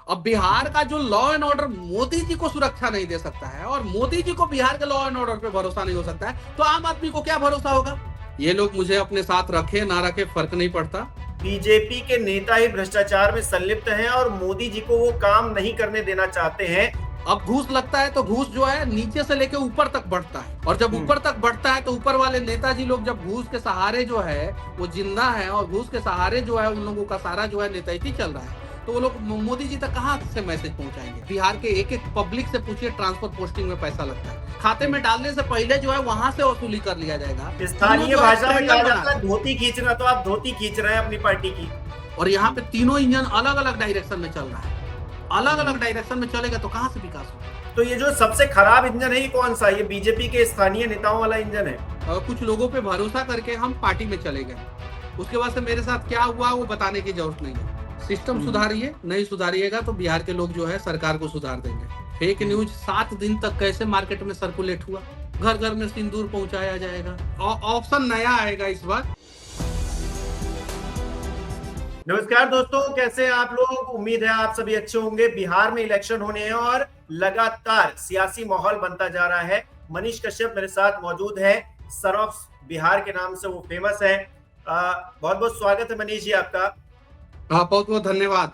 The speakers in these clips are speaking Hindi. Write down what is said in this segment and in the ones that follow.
अब बिहार का जो law and order Modi ji को सुरक्षा नहीं दे सकता है और मोदी जी को बिहार के लॉ एंड ऑर्डर पे भरोसा नहीं हो सकता है, तो आम आदमी को क्या भरोसा होगा? ये लोग मुझे अपने साथ रखे ना रखे फर्क नहीं पड़ता। बीजेपी के नेता ही भ्रष्टाचार में संलिप्त हैं और मोदी जी को वो काम नहीं करने देना चाहते हैं। अब घूस लगता है तो घूस जो है नीचे से लेके ऊपर तक बढ़ता है, और जब ऊपर तक बढ़ता है तो ऊपर वाले नेताजी लोग जब घूस के सहारे जो है वो जिंदा है और घूस के सहारे जो है उन लोगों का सारा जो है नेताजी चल रहा है, तो वो लोग मोदी जी तक कहाँ से मैसेज पहुंचाएंगे? बिहार के एक एक पब्लिक से पूछिए, ट्रांसपोर्ट पोस्टिंग में पैसा लगता है, खाते में डालने से पहले जो है वहां से वसूली कर लिया जाएगा। स्थानीय भाषा में कहा जाता है धोती खींचना, तो आप धोती खींच रहे हैं अपनी पार्टी की। और यहाँ पे तीनों इंजन अलग अलग डायरेक्शन में चल रहा है, अलग अलग डायरेक्शन में चलेगा तो कहाँ से विकास होगा? तो ये जो सबसे खराब इंजन है ये कौन सा? ये बीजेपी के स्थानीय नेताओं वाला इंजन है। कुछ लोगों पे भरोसा करके हम पार्टी में चले गए, उसके बाद से मेरे साथ क्या हुआ वो बताने की जरूरत नहीं है। सिस्टम सुधारिए, नहीं सुधारिएगा तो बिहार के लोग जो है सरकार को सुधार देंगे। फेक न्यूज 7 दिन तक कैसे मार्केट में सर्कुलेट हुआ, घर घर में सिंदूर पहुंचाया जाएगा, ऑप्शन नया आएगा इस बार। नमस्कार दोस्तों, कैसे हैं आप लोग? उम्मीद है आप सभी अच्छे होंगे। बिहार में इलेक्शन होने हैं और लगातार सियासी माहौल बनता जा रहा है। मनीष कश्यप मेरे साथ मौजूद है, सन ऑफ बिहार के नाम से वो फेमस है। बहुत बहुत स्वागत है मनीष जी आपका। बहुत बहुत धन्यवाद।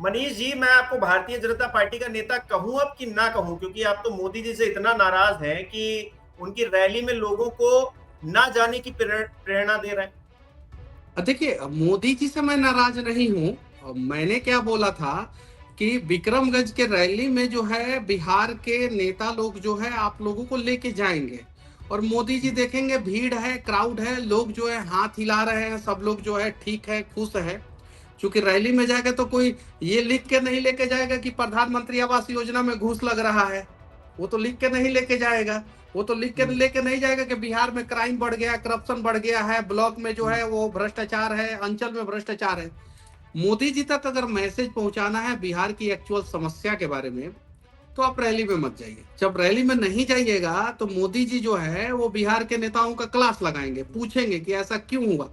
मनीष जी, मैं आपको भारतीय जनता पार्टी का नेता कहूं अब कि ना कहूं, क्योंकि आप तो मोदी जी से इतना नाराज हैं कि उनकी रैली में लोगों को ना जाने की प्रेरणा दे रहे हैं। देखिए, मोदी जी से मैं नाराज नहीं हूँ। मैंने क्या बोला था कि विक्रमगंज के रैली में जो है बिहार के नेता लोग जो है आप लोगों को लेके जाएंगे और मोदी जी देखेंगे भीड़ है, क्राउड है, लोग जो है हाथ हिला रहे हैं, सब लोग जो है ठीक है, खुश है। क्योंकि रैली में जाएगा तो कोई ये लिख के नहीं लेके जाएगा कि प्रधानमंत्री आवास योजना में घूस लग रहा है, वो तो लिख के नहीं लेके जाएगा। वो तो लिख के लेके नहीं जाएगा कि बिहार में क्राइम बढ़ गया, करप्शन बढ़ गया है, ब्लॉक में जो है वो भ्रष्टाचार है, अंचल में भ्रष्टाचार है। मोदी जी तक अगर मैसेज पहुंचाना है बिहार की एक्चुअल समस्या के बारे में, तो आप रैली में मत जाइए। जब रैली में नहीं जाइएगा तो मोदी जी जो है वो बिहार के नेताओं का क्लास लगाएंगे, पूछेंगे कि ऐसा क्यों हुआ।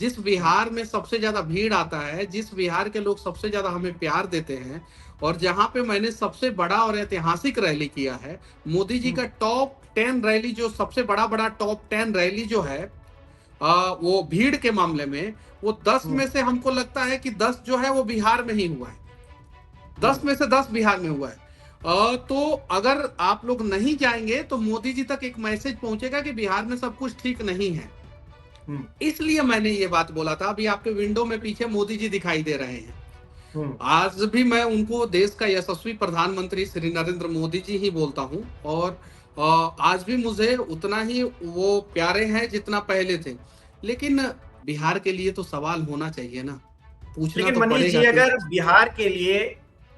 जिस बिहार में सबसे ज्यादा भीड़ आता है, जिस बिहार के लोग सबसे ज्यादा हमें प्यार देते हैं, और जहां पे मैंने सबसे बड़ा और ऐतिहासिक रैली किया है, मोदी जी का टॉप 10 रैली, जो सबसे बड़ा टॉप 10 रैली जो है वो भीड़ के मामले में, वो 10 में से हमको लगता है कि 10 जो है वो बिहार में ही हुआ है। 10 में से 10 बिहार में हुआ है। तो अगर आप लोग नहीं जाएंगे तो मोदी जी तक एक मैसेज पहुंचेगा कि बिहार में सब कुछ ठीक नहीं है। इसलिए मैंने ये बात बोला था। अभी आपके विंडो में पीछे मोदी जी दिखाई दे रहे हैं। आज भी मैं उनको देश का यशस्वी प्रधानमंत्री श्री नरेंद्र मोदी जी ही बोलता हूं, और आज भी मुझे उतना ही वो प्यारे हैं जितना पहले थे। लेकिन बिहार के लिए तो सवाल होना चाहिए ना, पूछना लेकिन तो मनीष जी, अगर बिहार के लिए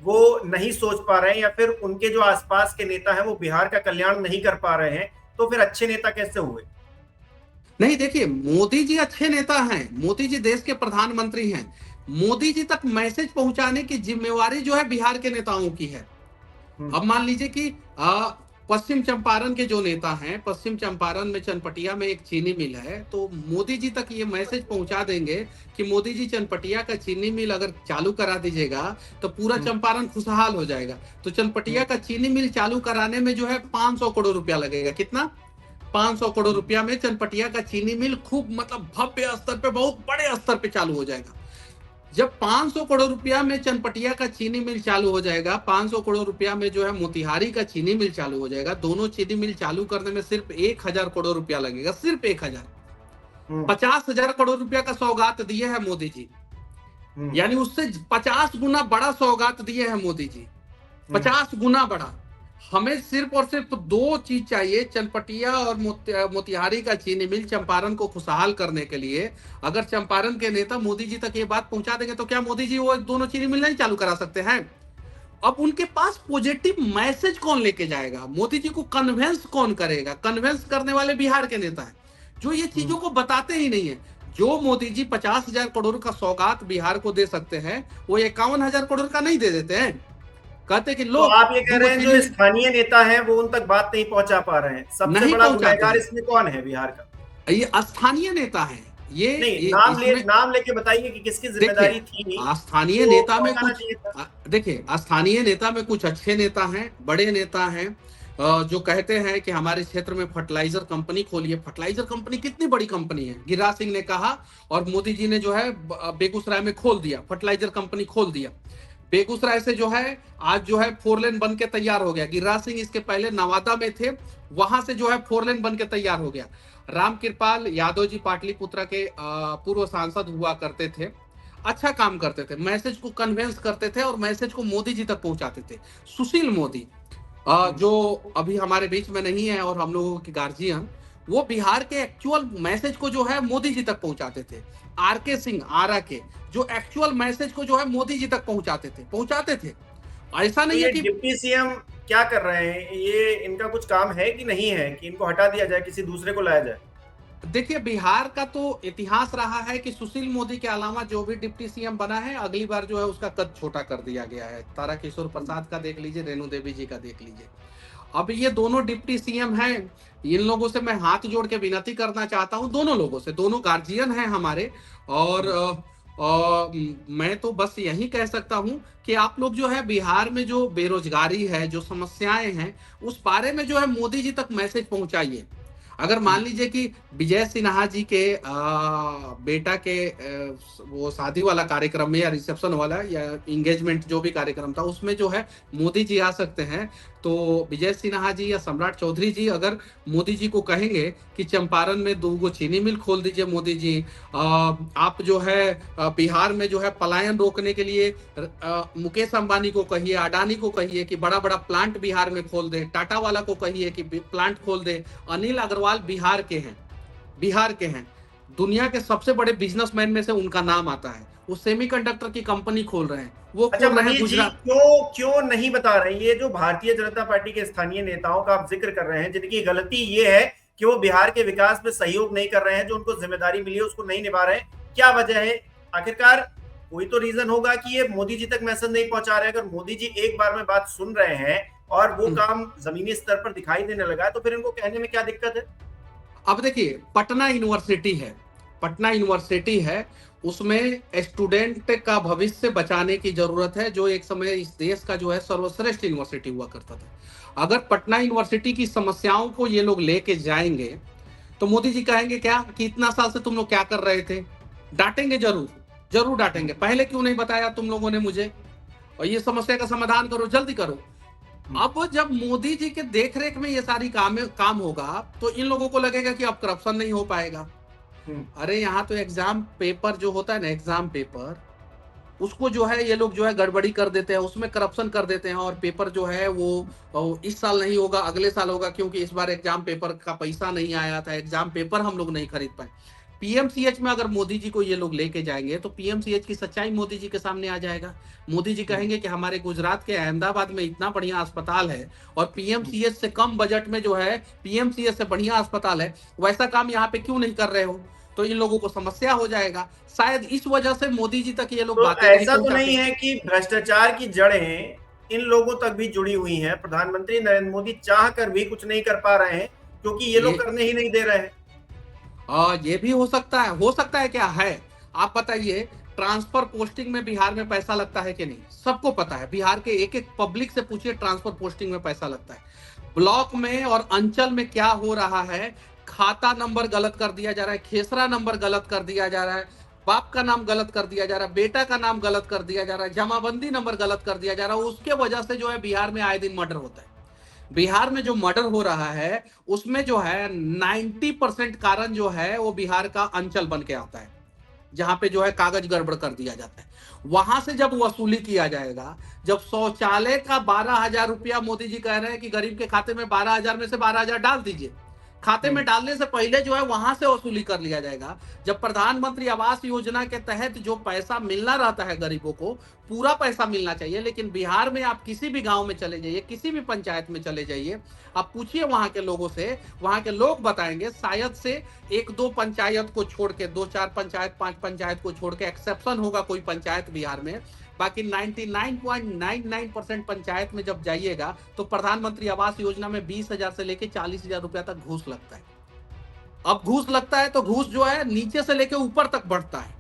वो नहीं सोच पा रहे हैं या फिर उनके जो आसपास के नेता हैं वो बिहार का कल्याण नहीं कर पा रहे हैं, तो फिर अच्छे नेता कैसे हुए? नहीं, देखिए, मोदी जी अच्छे नेता हैं, मोदी जी देश के प्रधानमंत्री हैं। मोदी जी तक मैसेज पहुंचाने की जिम्मेवारी जो है बिहार के नेताओं की है। अब मान लीजिए कि पश्चिम चंपारण के जो नेता हैं, पश्चिम चंपारण में चनपटिया में एक चीनी मिल है, तो मोदी जी तक ये मैसेज पहुंचा देंगे कि मोदी जी चनपटिया का चीनी मिल अगर चालू करा दीजिएगा तो पूरा चंपारण खुशहाल हो जाएगा। तो चनपटिया का चीनी मिल चालू कराने में जो है 500 करोड़ रुपया लगेगा। कितना? 500 करोड़ रुपया में चनपटिया का चीनी मिल खूब, मतलब भव्य स्तर पे, बहुत बड़े स्तर पे चालू हो जाएगा। जब 500 करोड़ रुपया में चनपटिया का चीनी मिल चालू हो जाएगा, 500 करोड़ रुपया में जो है मोतिहारी का चीनी मिल चालू हो जाएगा। दोनों चीनी मिल चालू करने में सिर्फ 1000 करोड़ रुपया लगेगा, सिर्फ 1000। 50,000 करोड़ रुपया का सौगात दिए है मोदी जी, यानी उससे 50 गुना बड़ा सौगात दिए है मोदी जी, 50 गुना बड़ा। हमें सिर्फ और सिर्फ 2 चीज चाहिए, चनपटिया और मोतिहारी का चीनी मिल चंपारण को खुशहाल करने के लिए। अगर चंपारण के नेता मोदी जी तक ये बात पहुंचा देंगे तो क्या मोदी जी वो दोनों चीनी मिल नहीं चालू करा सकते हैं? अब उनके पास पॉजिटिव मैसेज कौन लेके जाएगा? मोदी जी को कन्वेंस कौन करेगा? कन्वेंस करने वाले बिहार के नेता है, जो ये चीजों को बताते ही नहीं है। जो मोदी जी 50,000 करोड़ का सौगात बिहार को दे सकते हैं, वो 51,000 करोड़ का नहीं दे देते हैं। कहते कि लोग, तो आप ये कह रहे हैं जो स्थानीय नेता हैं वो उन तक बात नहीं पहुंचा पा रहे हैं। सबसे बड़ा गुनहगार इसमें कौन है बिहार का? ये स्थानीय नेता है। नहीं, ये इसमें नाम लेके बताइए कि किसकी देखिए, जिम्मेदारी थी स्थानीय जो नेता में पहुंचाना कुछ चाहिए था। देखिए, स्थानीय नेता में कुछ अच्छे नेता हैं, बड़े नेता हैं, जो कहते हैं कि हमारे क्षेत्र में फर्टिलाइजर कंपनी खोलिए। फर्टिलाइजर कंपनी कितनी बड़ी कंपनी है, गिरिराज सिंह ने कहा और मोदी जी ने जो है बेगूसराय में खोल दिया, फर्टिलाइजर कंपनी खोल दिया। बेगूसराय से जो है आज जो है 4 लेन बन के तैयार हो गया। गिरिराज सिंह इसके पहले नवादा में थे, वहां से जो है 4 लेन बन के तैयार हो गया। रामकृपाल यादव जी पाटलिपुत्रा के पूर्व सांसद हुआ करते थे, अच्छा काम करते थे, मैसेज को कन्वेंस करते थे और मैसेज को मोदी जी तक पहुंचाते थे। सुशील मोदी जो अभी हमारे बीच में नहीं है और हम लोगों के गार्जियन, वो बिहार के एक्चुअल मैसेज को जो है मोदी जी तक पहुंचाते थे। आर के सिंह आरा के जो एक्चुअल मैसेज को जो है मोदी जी तक पहुंचाते थे। ऐसा तो नहीं है ये कि डिप्टी सीएम क्या कर रहे हैं, ये इनका कुछ काम है कि नहीं है कि इनको हटा दिया जाए, किसी दूसरे को लाया जाए? देखिए, बिहार का तो इतिहास रहा है कि सुशील मोदी के अलावा जो भी डिप्टी सीएम बना है, अगली बार जो है उसका कद छोटा कर दिया गया है। तारा किशोर प्रसाद का देख लीजिए, रेणु देवी जी का देख लीजिए। अब ये दोनों डिप्टी सीएम हैं, इन लोगों से मैं हाथ जोड़ के विनती करना चाहता हूं, दोनों लोगों से, दोनों गार्जियन हैं हमारे। और मैं तो बस यही कह सकता हूं कि आप लोग जो है बिहार में जो बेरोजगारी है, जो समस्याएं हैं, उस बारे में जो है मोदी जी तक मैसेज पहुंचाइए। अगर मान लीजिए कि विजय सिन्हा जी के बेटा के वो शादी वाला कार्यक्रम में या रिसेप्शन वाला या इंगेजमेंट जो भी कार्यक्रम था, उसमें जो है मोदी जी आ सकते हैं, तो विजय सिन्हा जी या सम्राट चौधरी जी अगर मोदी जी को कहेंगे कि चंपारण में 2 चीनी मिल खोल दीजिए मोदी जी, आप जो है बिहार में जो है पलायन रोकने के लिए मुकेश अंबानी को कहिए, अडानी को कहिए कि बड़ा बड़ा प्लांट बिहार में खोल दे, टाटा वाला को कहिए कि प्लांट खोल दे। अनिल अग्रवाल बिहार के हैं, दुनिया के सबसे बड़े बिजनेसमैन में से उनका नाम आता है। वो सेमीकंडक्टर की कंपनी खोल रहे हैं, वो अच्छा खोल रहे हैं मनीष जी, गुजरात। क्यों क्यों नहीं बता रहे? ये जो भारतीय जनता पार्टी के स्थानीय नेताओं का आप जिक्र कर रहे हैं, जिनकी गलती ये है कि वो बिहार के विकास में सहयोग नहीं कर रहे हैं, जो उनको जिम्मेदारी मिली है उसको नहीं निभा रहे हैं, क्या वजह है? आखिरकार कोई तो रीजन होगा कि ये मोदी जी तक मैसेज नहीं पहुंचा रहे। अगर मोदी जी एक बार में बात सुन रहे हैं और वो काम जमीनी स्तर पर दिखाई देने लगा है, तो फिर इनको कहने में क्या दिक्कत है? अब देखिए, पटना यूनिवर्सिटी है, उसमें स्टूडेंट का भविष्य बचाने की जरूरत है, जो एक समय इस देश का जो है सर्वश्रेष्ठ यूनिवर्सिटी हुआ करता था। अगर पटना यूनिवर्सिटी की समस्याओं को ये लोग लेके जाएंगे, तो मोदी जी कहेंगे क्या कि इतना साल से तुम लोग क्या कर रहे थे। डांटेंगे, जरूर जरूर डांटेंगे, पहले क्यों नहीं बताया तुम लोगों ने मुझे, और ये समस्या का समाधान करो, जल्दी करो। अब जब मोदी जी के देखरेख में ये सारी काम होगा, तो इन लोगों को लगेगा कि अब करप्शन नहीं हो पाएगा। अरे यहाँ तो एग्जाम पेपर जो होता है ना, एग्जाम पेपर, उसको जो है ये लोग जो है गड़बड़ी कर देते हैं, उसमें करप्शन कर देते हैं, और पेपर जो है वो इस साल नहीं होगा, अगले साल होगा, क्योंकि इस बार एग्जाम पेपर का पैसा नहीं आया था, एग्जाम पेपर हम लोग नहीं खरीद पाए। पीएमसीएच में अगर मोदी जी को ये लोग लेके जाएंगे, तो पीएमसीएच की सच्चाई मोदी जी के सामने आ जाएगा। मोदी जी कहेंगे कि हमारे गुजरात के अहमदाबाद में इतना बढ़िया अस्पताल है, और पीएमसीएच से कम बजट में जो है पीएमसीएच से बढ़िया अस्पताल है, वैसा काम यहाँ पे क्यों नहीं कर रहे हो। तो इन लोगों को समस्या हो जाएगा, शायद इस वजह से मोदी जी तक ये लोग तो बातें नहीं ऐसा तो पहुंचाते। नहीं है कि भ्रष्टाचार की जड़ें इन लोगों तक भी जुड़ी हुई हैं? प्रधानमंत्री नरेंद्र मोदी चाह कर भी कुछ नहीं कर पा रहे हैं क्योंकि ये लोग ये करने ही नहीं दे रहे हैं। ये भी हो सकता है क्या है। आप बताइए, ट्रांसफर पोस्टिंग में बिहार में पैसा लगता है कि नहीं, सबको पता है। बिहार के एक एक पब्लिक से पूछिए, ट्रांसफर पोस्टिंग में पैसा लगता है। ब्लॉक में और अंचल में क्या हो रहा है, खाता नंबर गलत कर दिया जा रहा है, खेसरा नंबर गलत कर दिया जा रहा है, बाप का नाम गलत कर दिया जा रहा है, बेटा का नाम गलत कर दिया जा रहा है, जमाबंदी नंबर गलत कर दिया जा रहा है। उसके वजह से जो है बिहार में आए दिन मर्डर होता है। बिहार में जो मर्डर हो रहा है, उसमें जो है 90% कारण जो है वो बिहार का अंचल बन के आता है, जहां पे जो है कागज गड़बड़ कर दिया जाता है। वहां से जब वसूली किया जाएगा, जब शौचालय का 12,000 रुपया मोदी जी कह रहे हैं कि गरीब के खाते में 12,000 में से 12,000 डाल दीजिए, खाते में डालने से पहले जो है वहां से वसूली कर लिया जाएगा। जब प्रधानमंत्री आवास योजना के तहत जो पैसा मिलना रहता है गरीबों को, पूरा पैसा मिलना चाहिए। लेकिन बिहार में आप किसी भी गांव में चले जाइए, किसी भी पंचायत में चले जाइए, आप पूछिए वहां के लोगों से, वहां के लोग बताएंगे शायद से 1-2 पंचायत को छोड़ के, 2-4 पंचायत, 5 पंचायत को छोड़ के एक्सेप्शन होगा कोई पंचायत बिहार में, बाकी 99.99% पंचायत में जब जाइएगा तो प्रधानमंत्री आवास योजना में 20,000 से लेकर 40,000 रुपया तक घूस लगता है। अब घूस लगता है तो घूस जो है नीचे से लेके ऊपर तक बढ़ता है,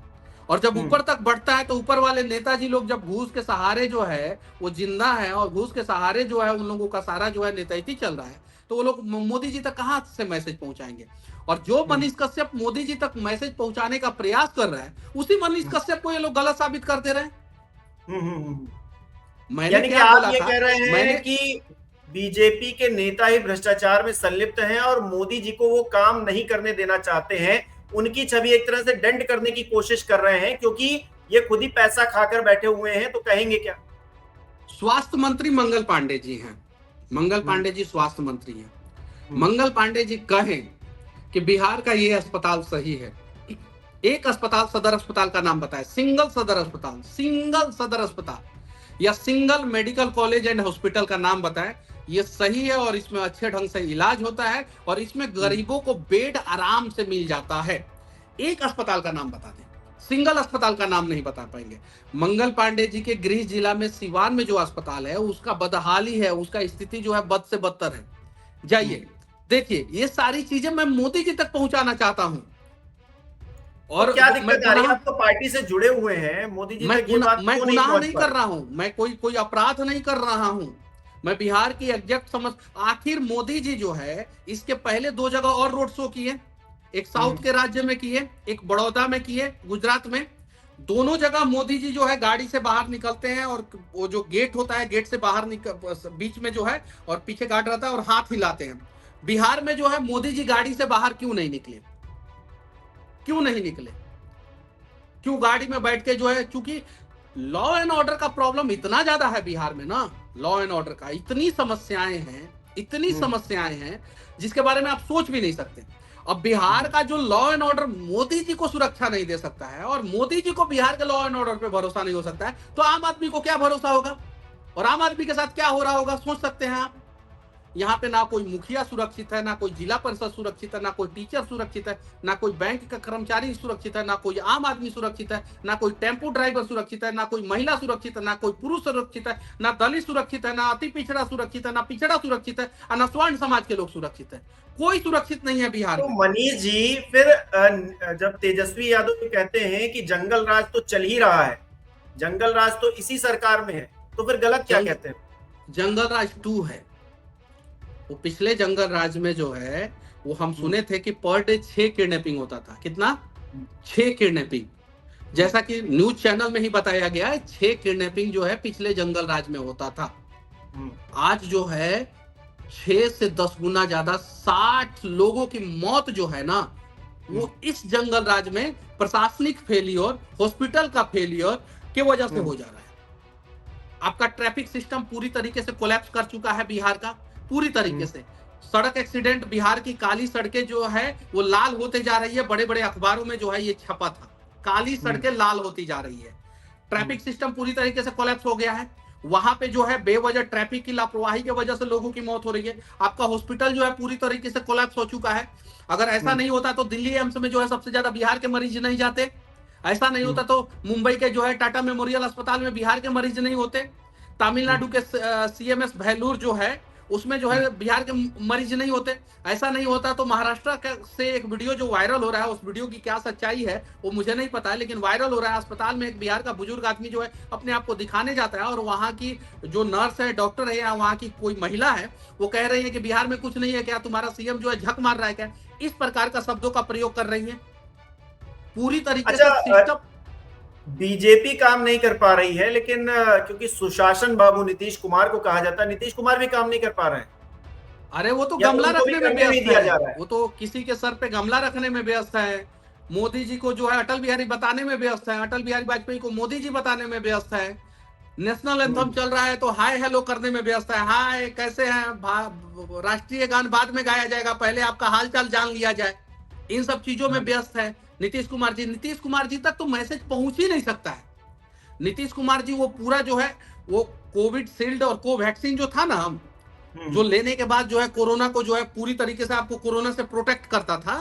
और जब ऊपर तक बढ़ता है तो ऊपर वाले नेताजी लोग जब घूस के सहारे जो है वो जिंदा है, और घूस के सहारे जो है उन लोगों का सारा जो है नेतृत्व चल रहा है, तो वो लोग मोदी जी तक कहां से मैसेज पहुंचाएंगे? और जो मनीष कश्यप मोदी जी तक मैसेज पहुंचाने का प्रयास कर रहा है, उसी मनीष कश्यप को ये लोग गलत साबित कर दे रहे हैं। मैंने यानी कि क्या आप बोला ये था, कह रहे हैं कि बीजेपी के नेता ही भ्रष्टाचार में संलिप्त हैं और मोदी जी को वो काम नहीं करने देना चाहते हैं, उनकी छवि एक तरह से डेंट करने की कोशिश कर रहे हैं, क्योंकि ये खुद ही पैसा खाकर बैठे हुए हैं, तो कहेंगे क्या? स्वास्थ्य मंत्री मंगल पांडे जी हैं, मंगल पांडे जी स्वास्थ्य मंत्री हैं, मंगल पांडे जी कहें कि बिहार का ये अस्पताल सही है, एक अस्पताल सदर अस्पताल का नाम बताए, सिंगल सदर अस्पताल, सिंगल सदर अस्पताल या single medical college and hospital का नाम बताए, ये सही है और इसमें अच्छे ढंग से इलाज होता है और इसमें गरीबों को बेड आराम से मिल जाता है। एक अस्पताल का नाम बता दें, सिंगल अस्पताल का नाम नहीं बता पाएंगे। मंगल पांडे जी के गृह जिला में सिवान में जो अस्पताल है उसका बदहाली है, उसका स्थिति जो है बद से बदतर है। जाइए देखिए, ये सारी चीजें मैं मोदी जी तक पहुंचाना चाहता हूं। और तो क्या दिक्कत आ रही है? आप तो पार्टी से जुड़े हुए हैं, मोदी जी तक ये बात क्यों नहीं पहुंच नहीं कर रहा हूं, मैं कोई अपराध नहीं कर रहा हूं, मैं बिहार की एग्जैक्ट समझ। आखिर मोदी जी जो है इसके पहले 2 जगह और रोड शो किए, एक साउथ के राज्य में किए, एक बड़ौदा में किए, गुजरात में। दोनों जगह मोदी जी जो है गाड़ी से बाहर निकलते हैं और वो जो गेट होता है गेट से बाहर निकल बीच में जो है और पीछे गार्ड रहता है और हाथ हिलाते हैं। बिहार में जो है मोदी जी गाड़ी से बाहर क्यों नहीं निकले? क्यों नहीं निकले? क्यों गाड़ी में बैठ के जो है, क्योंकि लॉ एंड ऑर्डर का प्रॉब्लम इतना ज्यादा है बिहार में ना, लॉ एंड ऑर्डर का इतनी समस्याएं हैं, इतनी समस्याएं हैं जिसके बारे में आप सोच भी नहीं सकते। अब बिहार का जो law and order Modi ji को सुरक्षा नहीं दे सकता है और मोदी जी को बिहार के लॉ एंड ऑर्डर पे भरोसा नहीं हो सकता है, तो आम आदमी को क्या भरोसा होगा और आम आदमी के साथ क्या हो रहा होगा, सोच सकते हैं आप। यहाँ पे ना कोई मुखिया सुरक्षित है, ना कोई जिला परिषद सुरक्षित है, ना कोई टीचर सुरक्षित है, ना कोई बैंक का कर्मचारी सुरक्षित है, ना कोई आम आदमी सुरक्षित है, ना कोई टेम्पो ड्राइवर सुरक्षित है, ना कोई महिला सुरक्षित है, ना कोई पुरुष सुरक्षित है, ना दलित सुरक्षित है, ना अति पिछड़ा सुरक्षित है, ना पिछड़ा सुरक्षित है, और ना स्वर्ण समाज के लोग सुरक्षित है। कोई सुरक्षित नहीं है बिहार में। तो मनीष जी, फिर जब तेजस्वी यादव कहते हैं कि जंगल राज तो चल ही रहा है, जंगल राज तो इसी सरकार में है, तो फिर गलत क्या कहते हैं? जंगल राज 2 है। वो पिछले जंगल राज में जो है वो हम सुने थे कि पर डे 6 किडनैपिंग होता था। कितना? 6 किडनैपिंग। जैसा कि न्यूज चैनल में ही बताया गया है, 6 किडनैपिंग जो है पिछले जंगल राज में होता था। आज जो है 6 से 10 गुना ज्यादा, 60 लोगों की मौत जो है ना, वो इस जंगल राज में प्रशासनिक फेलियर, हॉस्पिटल का फेलियर के वजह से हो जा रहा है। आपका ट्रैफिक सिस्टम पूरी तरीके से कोलैप्स कर चुका है बिहार का, पूरी तरीके से। सड़क एक्सीडेंट, बिहार की काली सड़कें जो है वो लाल होते जा रही है, बड़े बड़े अखबारों में जो है ये छपा था, काली सड़कें लाल होती जा रही है। ट्रैफिक सिस्टम पूरी तरीके से कोलैप्स हो गया है। वहां पे जो है बेवजह ट्रैफिक की लापरवाही की वजह से लोगों की मौत हो रही है। आपका हॉस्पिटल जो है पूरी तरीके से कोलैप्स हो चुका है। अगर ऐसा नहीं होता तो दिल्ली एम्स में जो है सबसे ज्यादा बिहार के मरीज नहीं जाते। ऐसा नहीं होता तो मुंबई के जो है टाटा मेमोरियल अस्पताल में बिहार के मरीज नहीं होते। तमिलनाडु के CMS भेल्लूर जो है उसमें जो है बिहार के मरीज नहीं होते। ऐसा नहीं होता तो महाराष्ट्र से एक वीडियो जो वायरल हो रहा है, उस वीडियो की क्या सच्चाई है वो मुझे नहीं पता है, लेकिन वायरल हो रहा है। अस्पताल में एक बिहार का बुजुर्ग आदमी जो है अपने आप को दिखाने जाता है और वहाँ की जो नर्स है, डॉक्टर है या वहाँ की कोई महिला है, वो कह रही है कि बिहार में कुछ नहीं है क्या, तुम्हारा CM जो है झक मार रहा है क्या, इस प्रकार का शब्दों का प्रयोग कर रही है। पूरी तरीके से सिस्टम बीजेपी काम नहीं कर पा रही है, लेकिन क्योंकि सुशासन बाबू नीतीश कुमार को कहा जाता है, नीतीश कुमार भी काम नहीं कर पा रहे हैं। अरे वो तो गमला रखने में व्यस्त है, वो तो किसी के सर पे गमला रखने में व्यस्त है। मोदी जी को जो है अटल बिहारी बताने में व्यस्त है, अटल बिहारी वाजपेयी को मोदी जी बताने में व्यस्त है। नेशनल एंथम चल रहा है तो हाय हेलो करने में व्यस्त है, हाय कैसे हैं, राष्ट्रीय गान बाद में गाया जाएगा, पहले आपका हालचाल जान लिया जाए, इन सब चीजों में व्यस्त है नीतीश कुमार जी। नीतीश कुमार जी तक तो मैसेज पहुंच ही नहीं सकता है। नीतीश कुमार जी वो पूरा जो है वो कोविड शील्ड और कोवैक्सीन जो था ना, हम जो लेने के बाद जो है कोरोना को जो है पूरी तरीके से आपको कोरोना से प्रोटेक्ट करता था।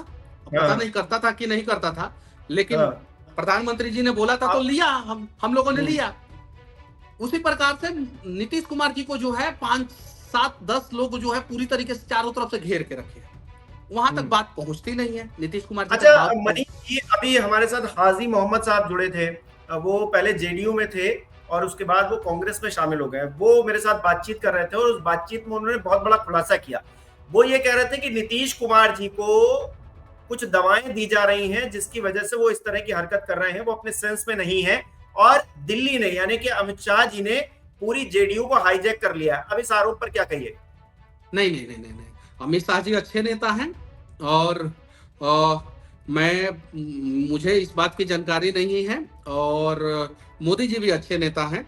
पता नहीं करता था कि नहीं करता था, लेकिन प्रधानमंत्री जी ने बोला था तो लिया, हम लोगों ने लिया। उसी प्रकार से नीतीश कुमार जी को जो है 5, 7, 10 लोग जो है पूरी तरीके से चारों तरफ से घेर के रखे। वहां तक बात पहुंचती नहीं है, नीतीश कुमार जी तक अच्छा बात मनीष जी, अभी हमारे साथ हाजी मोहम्मद साहब जुड़े थे। वो पहले जेडीयू में थे और उसके बाद वो कांग्रेस में शामिल हो गए। वो मेरे साथ बातचीत कर रहे थे और उस बातचीत में उन्होंने बहुत बड़ा खुलासा किया। वो ये कह रहे थे कि नीतीश कुमार जी को कुछ दवाएं दी जा रही हैं जिसकी वजह से वो इस तरह की हरकत कर रहे हैं, वो अपने सेंस में नहीं है। और दिल्ली ने यानी कि अमित शाह जी ने पूरी जेडीयू को हाईजैक कर लिया। अब इस आरोप पर क्या कहिए? नहीं नहीं नहीं नहीं नहीं, अमित शाह जी अच्छे नेता हैं। और मुझे इस बात की जानकारी नहीं है। और मोदी जी भी अच्छे नेता हैं।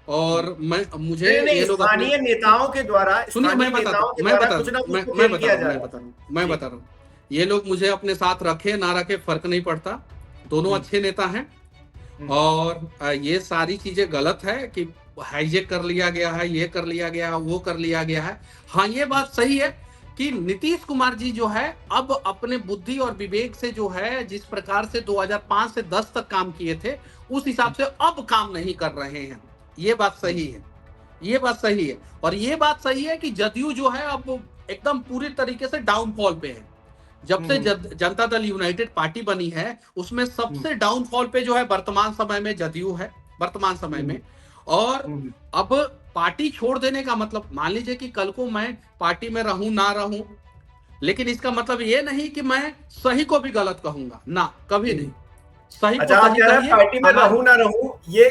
और मुझे नहीं नहीं, ये लोग अपने, स्थानीय नेताओं के द्वारा, सुनिए स्थानीय मैं बता नेताओं के मैं द्वारा बता कुछ ना कुछ मैं तो मैं खेल बता किया रहा हूँ जा मैं रहा बता रहा हूँ है मैं जी। बता रहा हूँ ये लोग मुझे अपने साथ रखे ना रखे फर्क नहीं पड़ता। दोनों अच्छे नेता हैं। और ये सारी चीजें गलत है कि हाईजेक कर लिया गया है, ये कर लिया गया है, वो कर लिया गया है। हाँ, ये बात सही है कि नीतीश कुमार जी जो है अब अपने बुद्धि और विवेक से जो है, जिस प्रकार से 2005 से 10 तक काम किए थे, उस हिसाब से अब काम नहीं कर रहे हैं। ये बात सही है, ये बात सही है। और ये बात सही है कि जदयू जो है अब एकदम पूरी तरीके से डाउनफॉल पे है। जब से जनता दल यूनाइटेड पार्टी बनी है, उसमें सबसे डाउनफॉल पे जो है वर्तमान समय में जदयू है, वर्तमान समय में। और अब पार्टी छोड़ देने का मतलब, मान लीजिए कि कल को मैं पार्टी में रहूं ना रहूं, लेकिन इसका मतलब ये नहीं कि मैं सही को भी गलत कहूंगा ना, कभी नहीं। सही को अच्छा, आप सही कह रहे हैं कहिए। पार्टी में रहूं ना रहूं, ये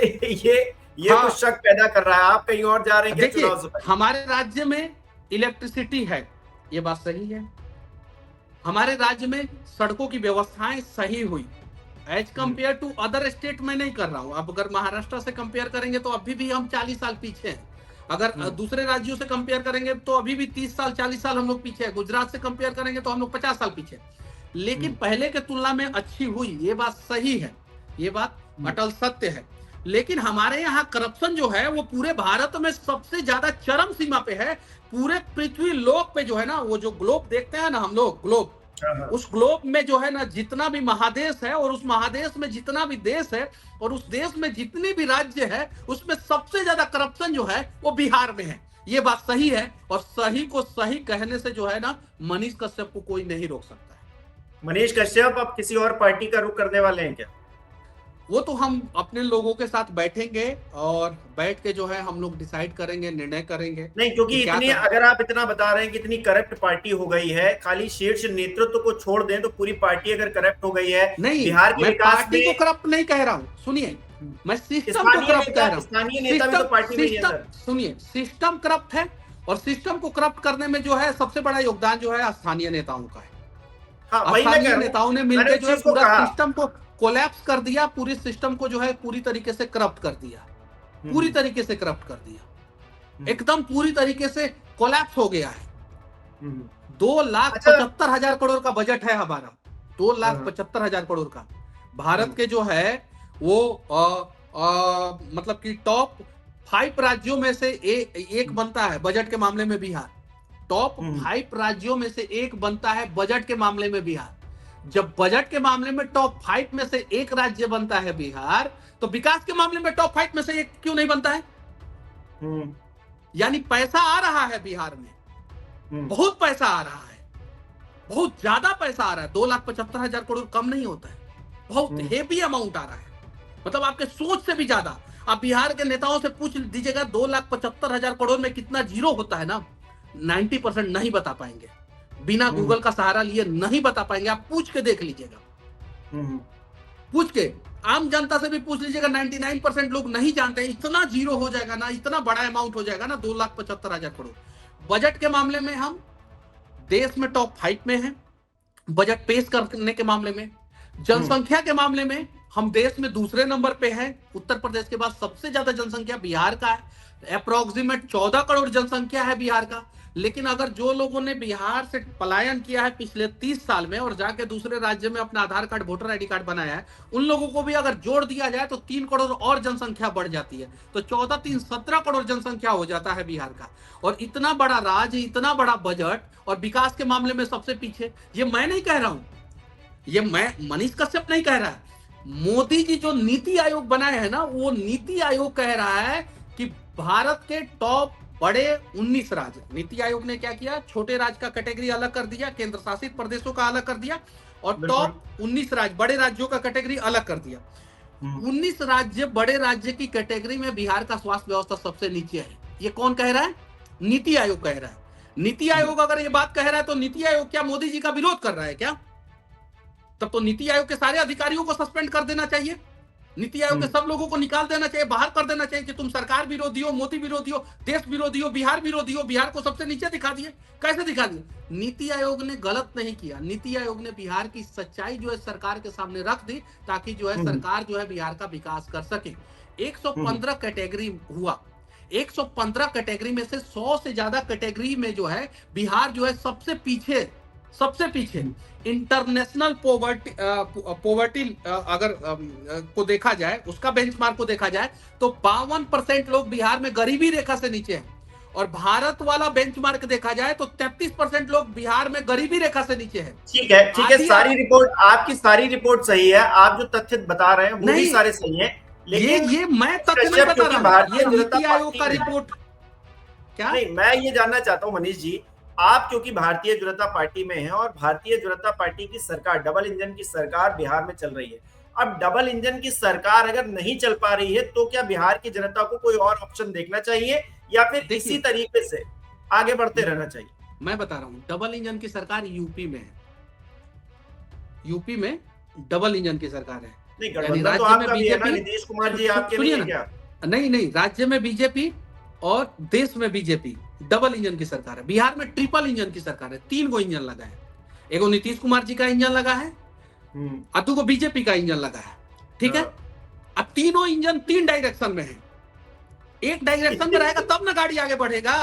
कुछ हाँ, शक पैदा कर रहा है। आप कहीं और जा रहे हैं क्या देखिए, चुनाव से पहले? हमारे राज्य में इलेक्ट्रिसिटी है, ये बात सही है। हमारे राज्य में सड़कों की व्यवस्थाएं सही हुई as compare to other state में, नहीं कर रहा हूं। अब अगर महाराष्ट्र से कंपेयर करेंगे तो अभी भी हम 40 साल पीछे हैं। अगर दूसरे राज्यों से कंपेयर करेंगे तो अभी भी 30 साल 40 साल हम लोग पीछे हैं। गुजरात से कंपेयर करेंगे तो हम लोग 50 साल पीछे। लेकिन पहले के तुलना में अच्छी हुई, ये बात सही है, ये बात अटल सत्य है। लेकिन हमारे यहाँ करप्शन जो है वो पूरे भारत में सबसे ज्यादा चरम सीमा पे है। पूरे पृथ्वी लोक पे जो है ना, वो जो ग्लोब देखते हैं ना हम लोग, ग्लोब, उस ग्लोब में जो है ना, जितना भी महादेश है और उस महादेश में जितना भी देश है और उस देश में जितने भी राज्य है, उसमें सबसे ज्यादा करप्शन जो है वो बिहार में है। ये बात सही है। और सही को सही कहने से जो है ना, मनीष कश्यप को कोई नहीं रोक सकता है। मनीष कश्यप अब किसी और पार्टी का रुख करने वाले हैं क्या? वो तो हम अपने लोगों के साथ बैठेंगे और बैठ के जो है हम लोग डिसाइड करेंगे, निर्णय करेंगे। नहीं, क्योंकि इतनी, अगर आप इतना बता रहे हैं कि इतनी करप्ट पार्टी हो गई है, खाली शीर्ष नेतृत्व को छोड़ दें तो पूरी पार्टी अगर करप्ट हो गई है, नहीं, बिहार के मैं विकास पार्टी को करप्ट नहीं कह रहा हूँ, सुनिए, मैं सिस्टम को करप्ट कह रहा हूँ। स्थानीय नेता भी तो पार्टी में ही है सर। सुनिए, सिस्टम करप्ट है और सिस्टम को करप्ट करने में जो है सबसे बड़ा योगदान जो है स्थानीय नेताओं का है। हाँ, वही मैं कह स्थानीय रहा हूं। नेताओं ने मिलकर जो है पूरा सिस्टम को कोलैप्स कर दिया, पूरे सिस्टम को जो है पूरी तरीके से करप्ट कर दिया, पूरी तरीके से करप्ट कर दिया, एकदम पूरी तरीके से कोलैप्स हो गया है। 2,75,000 करोड़ का बजट है हमारा, 2,75,000 करोड़ का। भारत के जो है वो मतलब कि टॉप 5 राज्यों में से एक बनता है बजट के मामले में बिहार। टॉप 5 राज्यों में से एक बनता है बजट के मामले में बिहार। जब बजट के मामले में टॉप 5 में से एक राज्य बनता है बिहार, तो विकास के मामले में टॉप 5 में से एक क्यों नहीं बनता है? यानी पैसा आ रहा है बिहार में, बहुत पैसा आ रहा है, बहुत ज्यादा पैसा आ रहा है। 2,75,000 करोड़ कम नहीं होता है, बहुत हेवी अमाउंट आ रहा है, मतलब आपके सोच से भी ज्यादा। आप बिहार के नेताओं से पूछ दीजिएगा 2,75,000 करोड़ में कितना जीरो होता है ना, 90% नहीं बता पाएंगे। बिना गूगल का सहारा लिए नहीं बता पाएंगे। आप पूछ के देख लीजिएगा, पूछ के आम जनता से भी पूछ लीजिएगा, 99% लोग नहीं जानते हैं। इतना जीरो हो जाएगा ना, इतना बड़ा अमाउंट हो जाएगा ना, 2,75,000 करोड़। बजट के मामले में हम देश में टॉप 5 में हैं, बजट पेश करने के मामले में। जनसंख्या के मामले में हम देश में दूसरे नंबर पे हैं। उत्तर प्रदेश के बाद सबसे ज्यादा जनसंख्या बिहार का है, अप्रोक्सीमेट 14 करोड़ जनसंख्या है बिहार का। लेकिन अगर जो लोगों ने बिहार से पलायन किया है पिछले 30 साल में और जाके दूसरे राज्य में अपना आधार कार्ड, वोटर आईडी कार्ड बनाया है, उन लोगों को भी अगर जोड़ दिया जाए तो 3 करोड़ और जनसंख्या बढ़ जाती है। तो 14 3 17 करोड़ जनसंख्या हो जाता है बिहार का। और इतना बड़ा राज्य, इतना बड़ा बजट और विकास के मामले में सबसे पीछे। ये मैं नहीं कह रहा हूं, ये मैं मनीष कश्यप नहीं कह रहा है। मोदी जी जो नीति आयोग बनाए हैं ना, वो नीति आयोग कह रहा है कि भारत के टॉप बड़े 19 राज्य, नीति आयोग ने क्या किया, छोटे राज्य का कैटेगरी अलग कर दिया, केंद्र शासित प्रदेशों का अलग कर दिया, और टॉप 19 राज्य बड़े राज्यों का कैटेगरी अलग कर दिया। 19 राज्य बड़े राज्य की कैटेगरी में बिहार का स्वास्थ्य व्यवस्था सबसे नीचे है। ये कौन कह रहा है? नीति आयोग कह रहा है। नीति आयोग अगर ये बात कह रहा है तो नीति आयोग क्या मोदी जी का विरोध कर रहा है क्या? तब तो नीति आयोग के सारे अधिकारियों को सस्पेंड कर देना चाहिए, नीति आयोग के सब लोगों को निकाल देना चाहिए, बाहर कर देना चाहिए कि तुम सरकार विरोधी हो, मोदी विरोधी हो, देश विरोधी हो, बिहार विरोधी हो, बिहार को सबसे नीचे दिखा दिए। कैसे दिखा दिए? नीति आयोग ने गलत नहीं किया, नीति आयोग ने बिहार की सच्चाई जो है सरकार के सामने रख दी, ताकि जो है सरकार जो है बिहार का विकास कर सके। 115 कैटेगरी हुआ, 115 कैटेगरी में से 100 से ज्यादा कैटेगरी में जो है बिहार जो है सबसे पीछे इंटरनेशनल पोवर्टी अगर को देखा जाए, उसका बेंचमार्क को देखा जाए तो 52% लोग बिहार में गरीबी रेखा से नीचे हैं, और भारत वाला बेंचमार्क देखा जाए तो 33% लोग बिहार में गरीबी रेखा से नीचे हैं। ठीक है, सारी रिपोर्ट, आपकी सारी रिपोर्ट सही है, आप जो तथ्य बता रहे हैं वो भी सारे सही हैं, लेकिन ये मैं तथ्य नहीं बता रहा हूं, ये नीति आयोग का रिपोर्ट। क्या नहीं, मैं ये जानना चाहता हूं मनीष जी, आप क्योंकि भारतीय जनता पार्टी में हैं और भारतीय जनता पार्टी की सरकार, डबल इंजन की सरकार बिहार में चल रही है। अब डबल इंजन की सरकार अगर नहीं चल पा रही है तो क्या बिहार की जनता को कोई और ऑप्शन देखना चाहिए या फिर इसी तरीके से आगे बढ़ते रहना चाहिए? मैं बता रहा हूं, डबल इंजन की सरकार यूपी में है, यूपी में डबल इंजन की सरकार है। नहीं, गठबंधन तो आपका भी है ना, नीतीश कुमार जी आपके नहीं है क्या? नहीं, राज्य में बीजेपी और देश में बीजेपी, डबल इंजन की सरकार है। बिहार में ट्रिपल इंजन की सरकार है, 3 गो इंजन लगा है, एगो नीतीश कुमार जी का इंजन लगा है, अतु को बीजेपी का इंजन लगा है, ठीक है। अब तीनों इंजन 3 डायरेक्शन में है, एक डायरेक्शन में रहेगा तब ना गाड़ी आगे बढ़ेगा।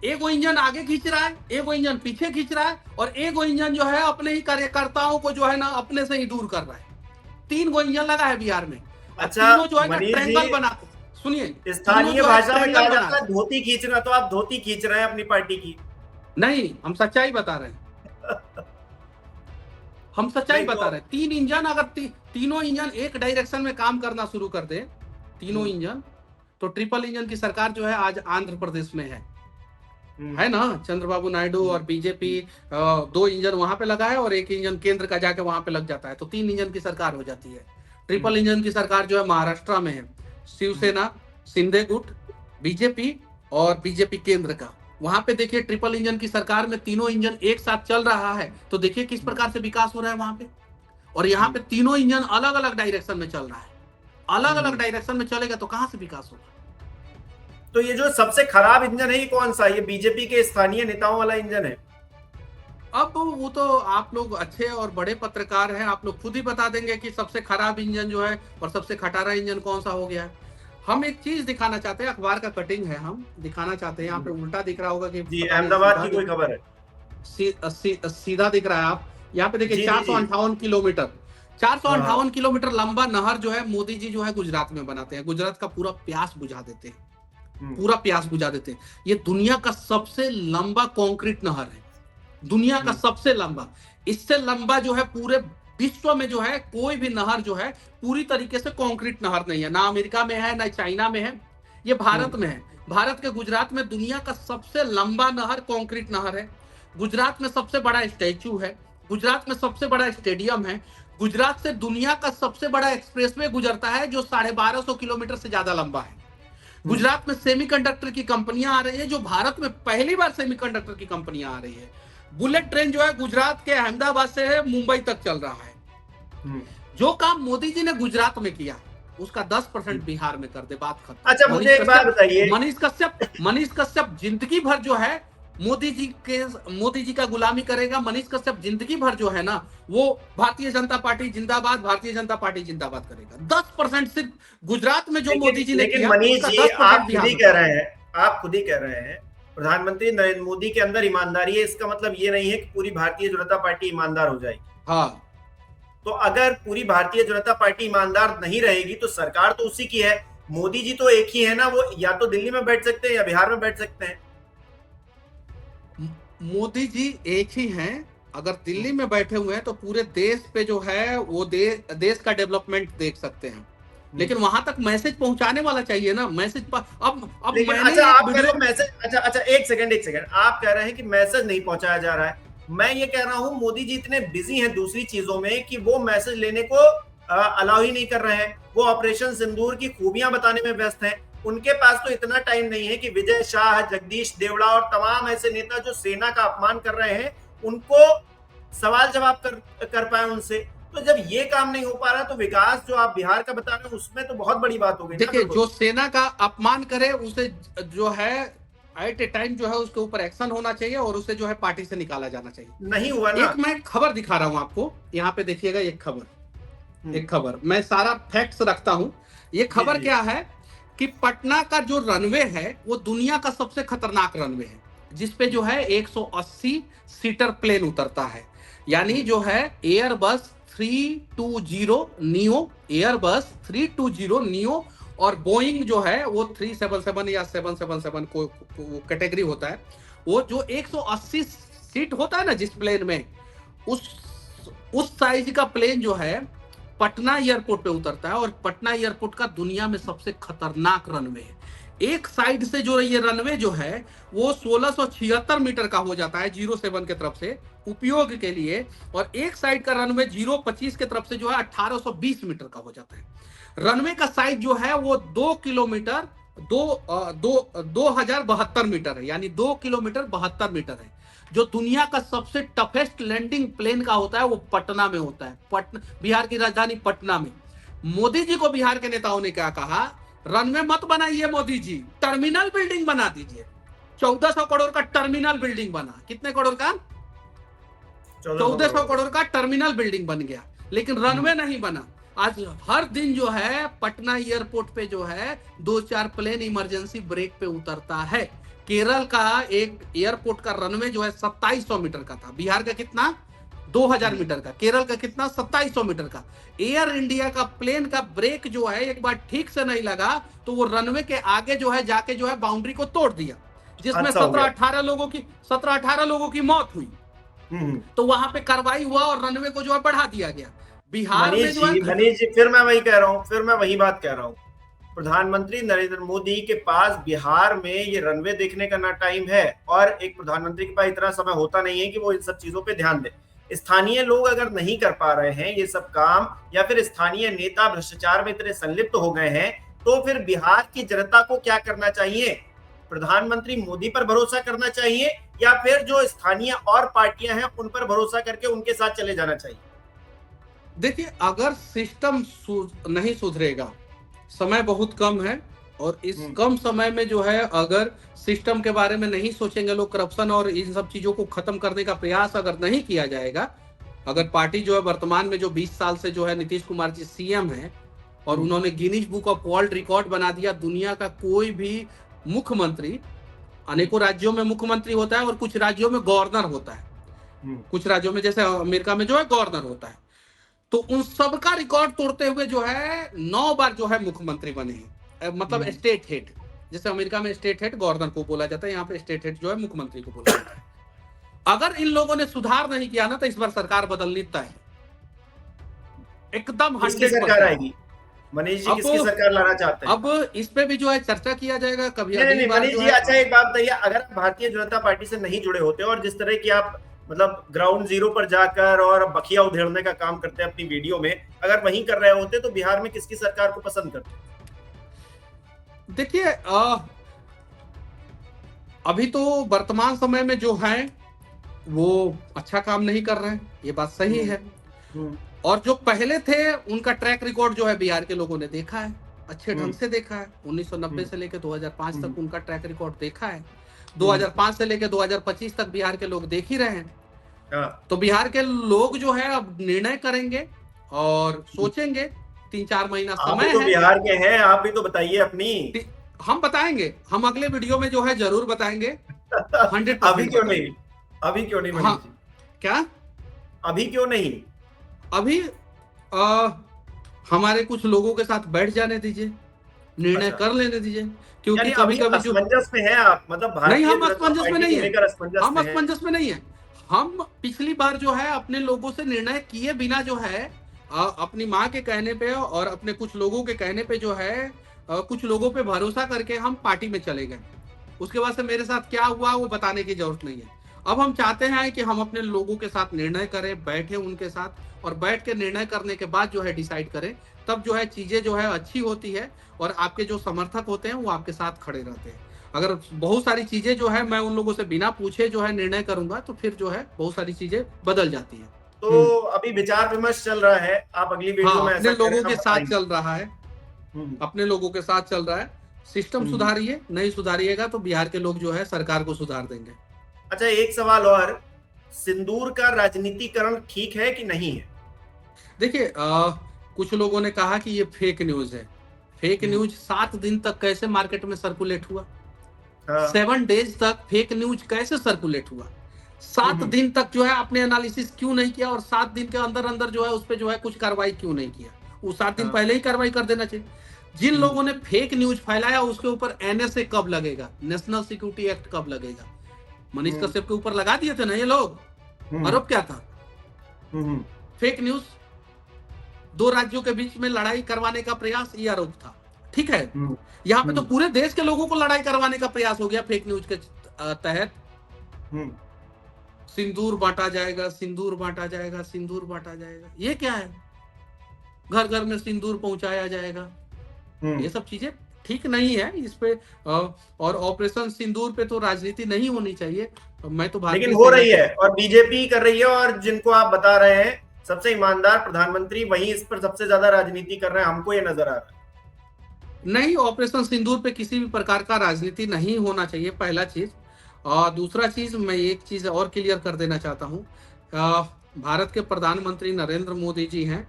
एगो इंजन आगे खींच रहा है, एगो इंजन पीछे खींच रहा है, और एगो इंजन जो है अपने ही कार्यकर्ताओं को जो है ना अपने से ही दूर कर रहा है। 3 गो इंजन लगा है बिहार में। अच्छा, तीनों जो है ना ट्रायंगल बनाते, सुनिए, स्थानीय भाषा में कहा जाता है धोती खींचना, तो आप धोती खींच रहे हैं अपनी पार्टी की। नहीं, हम सच्चाई बता रहे हैं, हम सच्चाई बता रहे हैं। 3 इंजन अगर तीनों इंजन एक डायरेक्शन में काम करना शुरू कर दे, तीनों इंजन, तो ट्रिपल इंजन की सरकार जो है आज आंध्र प्रदेश में है ना। चंद्रबाबू नायडू और बीजेपी 2 इंजन वहां पे लगा है और एक इंजन केंद्र का जाके वहां पे लग जाता है, तो 3 इंजन की सरकार हो जाती है। ट्रिपल इंजन की सरकार जो है महाराष्ट्र में है, शिवसेना, शिंदे गुट, बीजेपी और बीजेपी केंद्र का। वहां पे देखिए ट्रिपल इंजन की सरकार में तीनों इंजन एक साथ चल रहा है, तो देखिए किस प्रकार से विकास हो रहा है वहां पे। और यहाँ पे तीनों इंजन अलग अलग डायरेक्शन में चल रहा है, अलग अलग डायरेक्शन में चलेगा तो कहां से विकास होगा? तो ये जो सबसे खराब इंजन है ये कौन सा? ये बीजेपी के स्थानीय नेताओं वाला इंजन है। अब वो तो आप लोग अच्छे और बड़े पत्रकार हैं, आप लोग खुद ही बता देंगे कि सबसे खराब इंजन जो है और सबसे खटारा इंजन कौन सा हो गया है। हम एक चीज दिखाना चाहते हैं, अखबार का कटिंग है, हम दिखाना चाहते हैं। यहाँ पे उल्टा दिख रहा होगा कि जी, अहमदाबाद की कोई खबर है, सीधा दिख रहा है। आप यहाँ पे देखिए 458 किलोमीटर, 458 किलोमीटर लंबा नहर जो है मोदी जी जो है गुजरात में बनाते हैं, गुजरात का पूरा प्यास बुझा देते हैं, पूरा प्यास बुझा देते हैं। ये दुनिया का सबसे लंबा कंक्रीट नहर है, दुनिया का सबसे लंबा। इससे लंबा जो है पूरे विश्व में जो है कोई भी नहर जो है पूरी तरीके से कंक्रीट नहर नहीं है, ना अमेरिका में है ना चाइना में है, ये भारत में है। भारत के गुजरात में दुनिया का सबसे लंबा नहर कंक्रीट नहर है। गुजरात में सबसे बड़ा स्टैचू है, गुजरात में सबसे बड़ा स्टेडियम है, गुजरात से दुनिया का सबसे बड़ा एक्सप्रेसवे गुजरता है जो 1250 किलोमीटर से ज्यादा लंबा है। गुजरात में सेमीकंडक्टर की कंपनियां आ रही है, जो भारत में पहली बार सेमीकंडक्टर की कंपनियां आ रही है। बुलेट ट्रेन जो है गुजरात के अहमदाबाद से है मुंबई तक चल रहा है। जो काम मोदी जी ने गुजरात में किया उसका 10% बिहार में कर दे, बात खत्म। अच्छा, मुझे एक बात बताइए, मनीष कश्यप जिंदगी भर जो है मोदी जी का गुलामी करेगा। मनीष कश्यप जिंदगी भर जो है ना वो भारतीय जनता पार्टी जिंदाबाद, भारतीय जनता पार्टी जिंदाबाद करेगा। 10% सिर्फ गुजरात में जो मोदी जी ने किया, मनीष जी आप खुद ही कह रहे हैं, आप खुद ही कह रहे हैं प्रधानमंत्री नरेंद्र मोदी के अंदर ईमानदारी है। इसका मतलब ये नहीं है कि पूरी भारतीय जनता पार्टी ईमानदार हो जाएगी। हाँ, तो अगर पूरी भारतीय जनता पार्टी ईमानदार नहीं रहेगी तो सरकार तो उसी की है। मोदी जी तो एक ही है ना, वो या तो दिल्ली में बैठ सकते हैं या बिहार में बैठ सकते हैं। मोदी जी एक ही हैं, अगर दिल्ली में बैठे हुए हैं तो पूरे देश पे जो है वो देश का डेवलपमेंट देख सकते हैं। लेकिन वहां तक मैसेज पहुंचाने वाला चाहिए ना, मैसेज पर अब लेकिन मैंने अच्छा, एक आप कह रहे वीडियो हो मैसेज, अच्छा एक सेकंड, आप कह रहे हैं कि मैसेज नहीं पहुंचाया जा रहा है। मैं ये कह रहा हूं मोदी जी इतने बिजी हैं दूसरी चीजों में कि वो मैसेज लेने को अलाउ ही नहीं कर रहे हैं। वो ऑपरेशन सिंदूर की खूबियां बताने में व्यस्त हैं। उनके पास तो इतना टाइम नहीं है कि विजय शाह, जगदीश देवड़ा और तमाम ऐसे नेता जो सेना का अपमान कर रहे हैं उनको सवाल जवाब कर पाए उनसे। तो जब ये काम नहीं हो पा रहा तो विकास जो आप बिहार का बता रहे हैं उसमें तो बहुत बड़ी बात हो गई ना। देखिए, जो सेना का अपमान करे उसे जो है एट ए टाइम जो है उसके ऊपर एक्शन होना चाहिए और उसे जो है पार्टी से निकाला जाना चाहिए। नहीं हुआ ना। एक मैं खबर दिखा रहा हूं आपको, यहाँ पे देखिएगा। एक खबर मैं सारा फैक्ट्स रखता हूं। ये खबर क्या है कि पटना का जो रनवे है वो दुनिया का सबसे खतरनाक रनवे है, जिसपे जो है 180 सीटर प्लेन उतरता है। यानी जो है एयरबस 320 नियो, एयरबस 320 नियो और बोइंग जो है वो 377 या 777 को कैटेगरी होता है। वो जो 180 सीट होता है ना जिस प्लेन में, उस साइज का प्लेन जो है पटना एयरपोर्ट पे उतरता है। और पटना एयरपोर्ट का दुनिया में सबसे खतरनाक रनवे है। एक साइड से जो ये रनवे जो है वो 1676 मीटर का हो जाता है 07 के तरफ से उपयोग के लिए, और एक साइड का रनवे 025 के तरफ से जो है 1820 मीटर का हो जाता है। रनवे का साइज जो है वो 2 किलोमीटर 2072 मीटर है, यानी 2 किलोमीटर 72 मीटर है। जो दुनिया का सबसे टफेस्ट लैंडिंग प्लेन का होता है वो पटना में होता है, पटना, बिहार की राजधानी पटना में। मोदी जी को बिहार के नेताओं ने क्या कहा, रनवे मत बनाइए मोदी जी, टर्मिनल बिल्डिंग बना दीजिए। 1400 करोड़ का टर्मिनल बिल्डिंग बना। कितने करोड़ का? 1400 करोड़ का टर्मिनल बिल्डिंग बन गया, लेकिन रनवे नहीं बना। आज हर दिन जो है पटना एयरपोर्ट पे जो है 2-4 प्लेन इमरजेंसी ब्रेक पे उतरता है। केरल का एक एयरपोर्ट का रनवे जो है 2700 मीटर का था, बिहार का कितना? 2000 मीटर का। केरल का कितना? 2700 मीटर का। एयर इंडिया का प्लेन का ब्रेक जो है एक बार ठीक से नहीं लगा तो वो रनवे के आगे जो है जाके जो है बाउंड्री को तोड़ दिया, जिसमें 17-18 लोगों की मौत हुई। तो वहां पे कार्रवाई हुआ और रनवे को जो है बढ़ा दिया गया। बिहार में जो है मनीष जी, फिर मैं वही कह रहा हूँ, फिर मैं वही बात कह रहा हूँ। प्रधानमंत्री नरेंद्र मोदी के पास बिहार में ये रनवे देखने का ना टाइम है, और एक प्रधानमंत्री के पास इतना समय होता नहीं है कि वो इन सब चीजों पे ध्यान दे। स्थानीय लोग अगर नहीं कर पा रहे हैं ये सब काम, या फिर स्थानीय नेता भ्रष्टाचार में इतने संलिप्त हो गए हैं, तो फिर बिहार की जनता को क्या करना चाहिए? प्रधानमंत्री मोदी पर भरोसा करना चाहिए, या फिर जो स्थानीय और पार्टियां हैं उन पर भरोसा करके उनके साथ चले जाना चाहिए? देखिए, अगर सिस्टम नहीं सुधरेगा, समय बहुत कम है, और इस कम समय में जो है अगर सिस्टम के बारे में नहीं सोचेंगे लोग, करप्शन और इन सब चीजों को खत्म करने का प्रयास अगर नहीं किया जाएगा, अगर पार्टी जो है वर्तमान में जो 20 साल से जो है नीतीश कुमार जी सीएम है और उन्होंने Guinness book of world record बना दिया, दुनिया का कोई भी मुख्यमंत्री, अनेकों राज्यों में मुख्यमंत्री होता है और कुछ राज्यों में गवर्नर होता है, कुछ राज्यों में जैसे अमेरिका में जो है गवर्नर होता है, तो उन सबका रिकॉर्ड तोड़ते हुए जो है 9 बार जो है मुख्यमंत्री बने हैं, मतलब स्टेट हेड। जैसे अमेरिका में स्टेट हेड गवर्नर को बोला जाता है, यहाँ पे स्टेट हेड जो है मुख्यमंत्री को बोला जाता है। अगर इन लोगों ने सुधार नहीं किया ना तो इस बार सरकार बदलनी तय है, एकदम 100%। सरकार आएगी मनीष जी, किसकी सरकार लाना चाहते हैं? अब इस पे भी जो है चर्चा किया जाएगा कभी। नहीं मनीष जी, अच्छा एक बात बताइए, अगर आप भारतीय जनता पार्टी से नहीं जुड़े होते और जिस तरह की आप मतलब ग्राउंड जीरो पर जाकर और बखिया उधेड़ने का काम करते हैं अपनी वीडियो में, अगर वहीं कर रहे होते तो बिहार में किसकी सरकार को पसंद करते? देखिए, अभी तो वर्तमान समय में जो है वो अच्छा काम नहीं कर रहे हैं, ये बात सही है। और जो पहले थे उनका ट्रैक रिकॉर्ड जो है बिहार के लोगों ने देखा है, अच्छे ढंग से देखा है। 1990 से लेकर 2005 तक उनका ट्रैक रिकॉर्ड देखा है। 2005 से लेकर 2025 तक बिहार के लोग देख ही रहे हैं। तो बिहार के लोग जो है अब निर्णय करेंगे और सोचेंगे। 3-4 महीना समय तो है। बिहार के हैं, आप भी तो बताइए अपनी। हम बताएंगे, हम अगले वीडियो में जो है जरूर बताएंगे। 100%। अभी क्यों नहीं? अभी क्यों नहीं? हाँ, क्या अभी क्यों नहीं? अभी हमारे कुछ लोगों के साथ बैठ जाने दीजिए, निर्णय कर लेने दीजिए, क्योंकि कभी कभी जो असमंजस में है आप, मतलब नहीं, हम असमंजस में नहीं है, हम असमंजस में नहीं है। हम पिछली बार जो है अपने लोगों से निर्णय किए बिना जो है अपनी माँ के कहने पे और अपने कुछ लोगों के कहने पे जो है कुछ लोगों पे भरोसा करके हम पार्टी में चले गए। उसके बाद से मेरे साथ क्या हुआ वो बताने की जरूरत नहीं है। अब हम चाहते हैं कि हम अपने लोगों के साथ निर्णय करें, बैठे उनके साथ और बैठ के निर्णय करने के बाद जो है डिसाइड करें, तब जो है चीजें जो है अच्छी होती है और आपके जो समर्थक होते हैं वो आपके साथ खड़े रहते हैं। अगर बहुत सारी चीजें जो है मैं उन लोगों से बिना पूछे जो है निर्णय करूंगा तो फिर जो है बहुत सारी चीजें बदल जाती है। तो अभी विचार विमर्श चल रहा है, आप अगली वीडियो हाँ, में अपने ऐसा कह रहे लोगों हैं, के हम साथ बताएंगे। चल रहा है, अपने लोगों के साथ चल रहा है। सिस्टम हम्म। सुधारिए, नहीं सुधारिएगा तो बिहार के लोग जो है सरकार को सुधार देंगे। अच्छा, एक सवाल और, सिंदूर का राजनीतिकरण ठीक है कि नहीं है? देखिए कुछ लोगों ने कहा कि ये फेक न्यूज है। फेक न्यूज 7 दिन तक कैसे मार्केट में सर्कुलेट हुआ? हाँ। 7 डेज तक फेक न्यूज कैसे सर्कुलेट हुआ? 7 दिन तक जो है आपने एनालिसिस क्यों नहीं किया और 7 दिन के अंदर अंदर जो है उस पर जो है कुछ कार्रवाई क्यों नहीं किया? वो 7 दिन हाँ। पहले ही कार्रवाई कर देना चाहिए। जिन लोगों ने फेक न्यूज फैलाया उसके ऊपर एनएसए कब लगेगा, नेशनल सिक्योरिटी एक्ट कब लगेगा? मनीष कश्यप के ऊपर लगा दिए थे ना ये लोग। आरोप क्या था? फेक न्यूज, 2 राज्यों के बीच में लड़ाई करवाने का प्रयास, ये आरोप था। ठीक है, यहाँ पे तो पूरे देश के लोगों को लड़ाई करवाने का प्रयास हो गया फेक न्यूज के तहत। सिंदूर बांटा जाएगा, सिंदूर बांटा जाएगा, सिंदूर बांटा जाएगा, ये क्या है? घर घर में सिंदूर पहुंचाया जाएगा, ये सब चीजें ठीक नहीं है। इस पे और ऑपरेशन सिंदूर पे तो राजनीति नहीं होनी चाहिए। मैं तो लेकिन हो रही है और बीजेपी कर रही है, और जिनको आप बता रहे हैं सबसे ईमानदार प्रधानमंत्री, वही इस पर सबसे ज्यादा राजनीति कर रहे हैं, हमको ये नजर आ रहा है। नहीं, ऑपरेशन सिंदूर पे किसी भी प्रकार का राजनीति नहीं होना चाहिए, पहला चीज। और दूसरा चीज, मैं एक चीज और क्लियर कर देना चाहता हूँ, भारत के प्रधानमंत्री नरेंद्र मोदी जी हैं।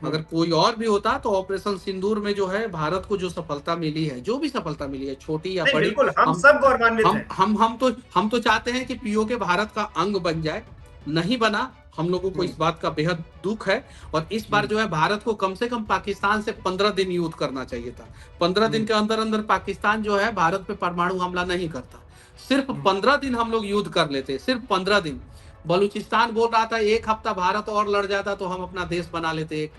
अगर कोई और भी होता तो ऑपरेशन सिंदूर में जो है भारत को जो सफलता मिली है, जो भी सफलता मिली है, छोटी या बड़ी, बिल्कुल हम सब गौरवान्वित हैं। हम तो चाहते हैं कि पीओके भारत का अंग बन जाए, नहीं बना। हम लोगों को इस बात का बेहद दुख है और इस बार जो है भारत को कम से कम पाकिस्तान से 15 दिन युद्ध करना चाहिए था। 15 दिन के अंदर अंदर पाकिस्तान जो है भारत पे परमाणु हमला नहीं करता। सिर्फ 15 दिन हम लोग युद्ध कर लेते, सिर्फ 15 दिन। बलूचिस्तान बोल रहा था 1 हफ्ता भारत और लड़ जाता तो हम अपना देश बना लेते एक।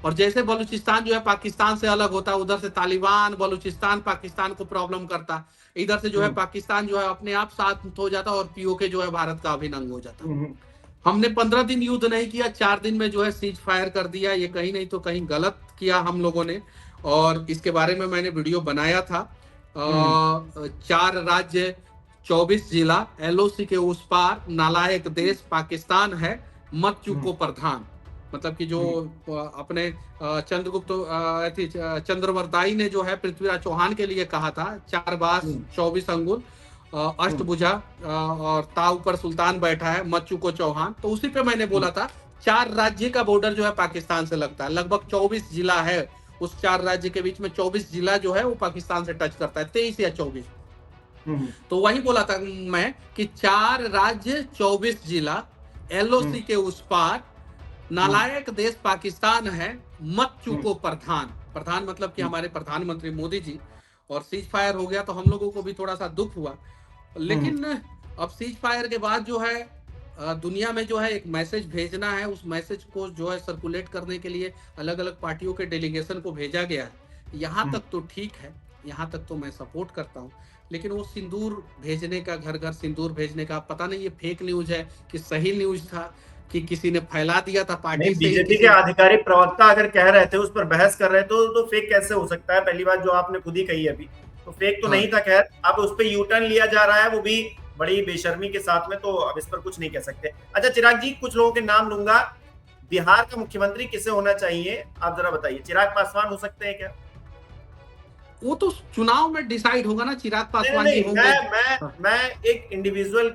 और जैसे बलूचिस्तान जो है पाकिस्तान से अलग होता, उधर से तालिबान बलूचिस्तान पाकिस्तान को प्रॉब्लम करता, इधर से जो है पाकिस्तान जो है अपने आप साथ हो जाता और पीओके जो है भारत का अभिन्न अंग हो जाता। हमने 15 दिन युद्ध नहीं किया, 4 दिन में जो है सीज फायर कर दिया। ये कहीं नहीं तो कहीं गलत किया हम लोगों ने, और इसके बारे में मैंने वीडियो बनाया था। 4 राज्य 24 जिला, एलओसी के उस पार, नालायक देश पाकिस्तान है, मत चूको प्रधान। मतलब कि जो अपने चंद्रगुप्त चंद्रवर्ताई ने जो है पृथ्वीराज चौहान के लिए कहा था, 4 बास 24 अंगुल अष्टभुजा और ताव पर सुल्तान बैठा है, मत चूको चौहान। तो उसी पे मैंने बोला था 4 राज्य का बॉर्डर जो है पाकिस्तान से लगता है, लगभग 24 जिला है उस 4 राज्य के बीच में। 24 जिला जो है वो पाकिस्तान से टच करता है, 23 या 24। तो वही बोला था मैं कि 4 राज्य 24 जिला, एलओसी के उस पार, नालायक देश पाकिस्तान है, मत चूको प्रधान। प्रधान मतलब कि हमारे प्रधानमंत्री मोदी जी। और सीज फायर हो गया तो हम लोगों को भी थोड़ा सा दुख हुआ, लेकिन अब सीज फायर के बाद जो है दुनिया में जो है एक मैसेज भेजना है। उस मैसेज को जो है सर्कुलेट करने के लिए अलग अलग पार्टियों के डेलीगेशन को भेजा गया है। यहाँ तक तो ठीक है, यहाँ तक तो मैं सपोर्ट करता हूँ। लेकिन वो सिंदूर भेजने का, घर घर सिंदूर भेजने का, पता नहीं ये फेक न्यूज है कि सही न्यूज था कि किसी ने फैला दिया था पार्टी से। बीजेपी के आधिकारिक प्रवक्ता अगर कह रहे थे, उस पर बहस कर रहे थे, तो फेक कैसे हो सकता है? पहली बात जो आपने खुद ही कही अभी, तो फेक तो नहीं था। खैर, अब उस पर यू टर्न लिया जा रहा है, वो भी बड़ी बेशर्मी के साथ में, तो अब इस पर कुछ नहीं कह सकते। अच्छा चिराग जी, कुछ लोगों के नाम लूंगा, बिहार का मुख्यमंत्री किसे होना चाहिए, आप जरा बताइए। चिराग पासवान हो सकते हैं क्या? वो तो चुनाव में डिसाइड होगा ना, चिराग पासवान जी होंगे। मैं एक इंडिविजुअल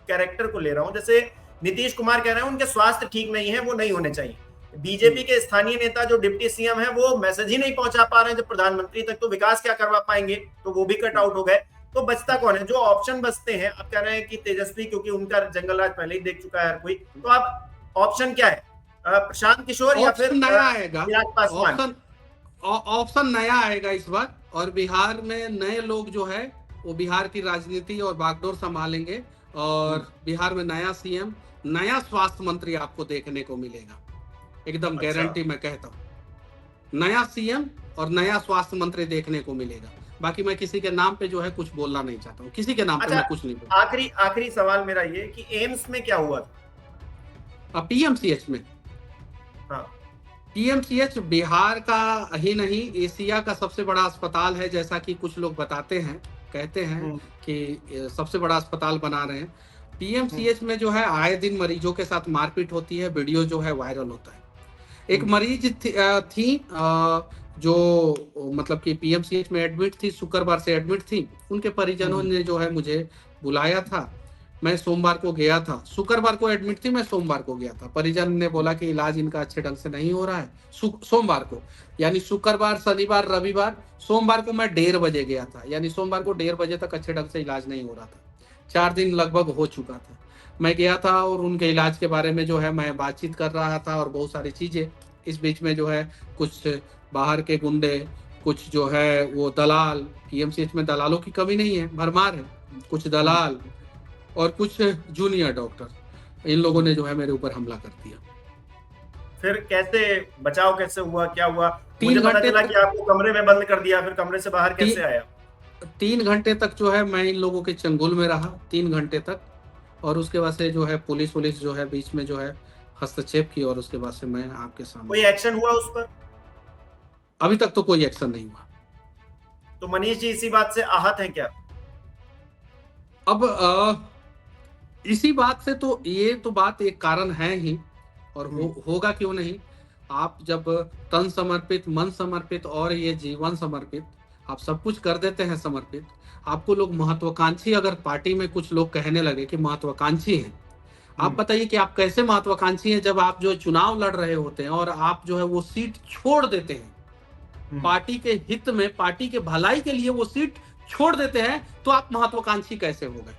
कैरेक्टर को ले रहा हूं। जैसे नीतीश कुमार कह रहे हैं उनके स्वास्थ्य ठीक नहीं है, वो नहीं होने चाहिए। बीजेपी के स्थानीय नेता जो डिप्टी सीएम है वो मैसेज ही नहीं पहुंचा पा रहे हैं जब प्रधानमंत्री तक, तो विकास क्या करवा पाएंगे? तो वो भी कट आउट हो गए। तो बचता कौन है? जो ऑप्शन बचते हैं, आप कह रहे हैं कि तेजस्वी, क्योंकि उनका जंगल राज पहले ही देख चुका है हर कोई, तो आप ऑप्शन क्या है? प्रशांत किशोर या फिर नया आएगा? चिराग पासवान? ऑप्शन नया आएगा इस बार, और बिहार में नए लोग जो है वो बिहार की राजनीति और बागडोर संभालेंगे, और बिहार में नया सीएम, नया स्वास्थ्य मंत्री आपको देखने को मिलेगा। एकदम अच्छा। गारंटी मैं कहता हूँ। नया सीएम और नया स्वास्थ्य मंत्री देखने को मिलेगा। बाकी मैं किसी के नाम पे जो है कुछ बोलना नहीं चाहता हूँ, किसी के नाम पे अच्छा, मैं कुछ नहीं बोलता। आखिरी आखिरी सवाल मेरा ये कि एम्स में क्या हुआ था? अब पीएमसीएच में, हाँ। पीएमसीएच बिहार का ही नहीं एशिया का सबसे बड़ा अस्पताल है, जैसा कि कुछ लोग बताते हैं, कहते हैं हम्म, कि सबसे बड़ा अस्पताल बना रहे हैं। हम्म, पीएमसीएच में जो है आए दिन मरीजों के साथ मारपीट होती है, वीडियो जो है वायरल होता है। एक हम्म, मरीज थी जो मतलब कि पीएमसीएच में एडमिट थी, शुक्रवार से एडमिट थी। उनके परिजनों हम्म, ने जो है मुझे बुलाया था। मैं सोमवार को गया था, शुक्रवार को एडमिट थी, मैं सोमवार को गया था। परिजन ने बोला कि इलाज इनका अच्छे ढंग से नहीं हो रहा है। सोमवार को, यानी शुक्रवार, शनिवार, रविवार, सोमवार को मैं 1:30 बजे गया था, यानी सोमवार को 1:30 बजे तक अच्छे ढंग से इलाज नहीं हो रहा था। 4 दिन लगभग हो चुका था। मैं गया था और उनके इलाज के बारे में जो है मैं बातचीत कर रहा था और बहुत सारी चीजें। इस बीच में जो है कुछ बाहर के गुंडे, कुछ जो है वो दलाल, पीएमसीएच में दलालों की कमी नहीं है, भरमार है। कुछ हम्म, दलाल और कुछ जूनियर डॉक्टर, इन लोगों हम्म। ने जो है मेरे ऊपर हमला कर दिया। फिर कैसे बचाव कैसे हुआ, क्या हुआ? मुझे तीन पता घंटे चला कि तक आपको कमरे में बंद कर दिया, फिर कमरे से बाहर ती, कैसे आया? 3 घंटे तक जो है मैं इन लोगों के चंगुल में रहा, 3 घंटे तक। और उसके बाद से जो है पुलिस जो है बीच में जो है हस्तक्षेप की, और उसके बाद से मैं आपके सामने कोई आया। एक्शन हुआ उस पर? अभी तक तो कोई एक्शन नहीं हुआ। तो मनीष जी इसी बात से आहत हैं क्या? अब इसी बात से तो ये तो बात एक कारण है ही, और होगा क्यों नहीं। आप जब तन समर्पित, मन समर्पित और ये जीवन समर्पित, आप सब कुछ कर देते हैं समर्पित। आपको लोग महत्वाकांक्षी, अगर पार्टी में कुछ लोग कहने लगे कि महत्वाकांक्षी हैं, आप हम्म, बताइए कि आप कैसे महत्वाकांक्षी हैं जब आप जो चुनाव लड़ रहे होते हैं और आप जो है वो सीट छोड़ देते हैं, हम्म, पार्टी के हित में, पार्टी के भलाई के लिए वो सीट छोड़ देते हैं, तो आप महत्वाकांक्षी कैसे हो गए?